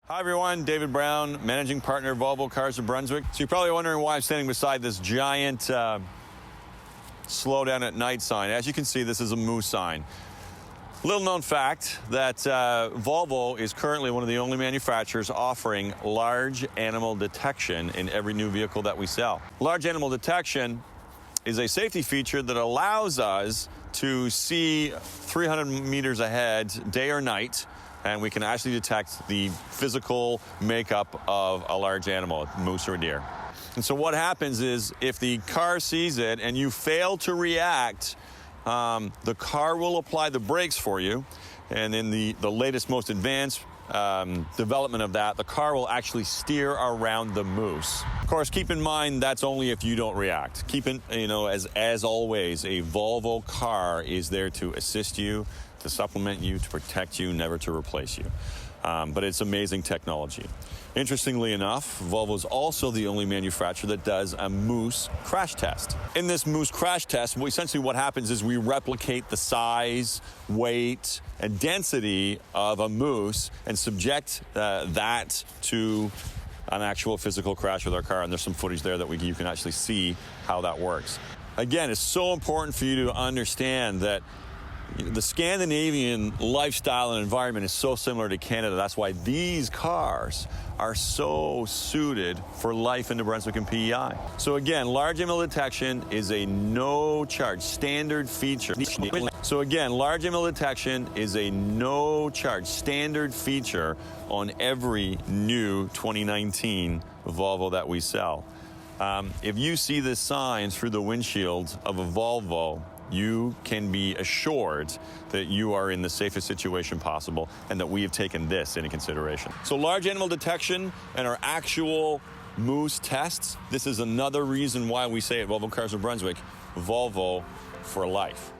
Hi everyone, David Brown, managing partner of Volvo Cars of Brunswick. So you're probably wondering why I'm standing beside this giant slow down at night sign. As you can see, this is a moose sign. Little known fact that Volvo is currently one of the only manufacturers offering large animal detection in every new vehicle that we sell. Large animal detection is a safety feature that allows us to see 300 meters ahead, day or night, and we can actually detect the physical makeup of a large animal, moose or deer. And so what happens is if the car sees it and you fail to react, the car will apply the brakes for you. And in the latest, most advanced development of that, the car will actually steer around the moose. Of course, keep in mind that's only if you don't react. As always, a Volvo car is there to assist you, to supplement you, to protect you, never to replace you. But it's amazing technology. Interestingly enough, Volvo is also the only manufacturer that does a moose crash test. In this moose crash test, essentially what happens is we replicate the size, weight, and density of a moose and subject that to an actual physical crash with our car. And there's some footage there that you can actually see how that works. Again, it's so important for you to understand that the Scandinavian lifestyle and environment is so similar to Canada. That's why these cars are so suited for life in New Brunswick and PEI. So again, large animal detection is a no-charge standard feature. Large animal detection is a no-charge standard feature on every new 2019 Volvo that we sell. If you see the signs through the windshield of a Volvo, you can be assured that you are in the safest situation possible and that we have taken this into consideration. So large animal detection and our actual moose tests, this is another reason why we say at Volvo Cars of Brunswick, Volvo for life.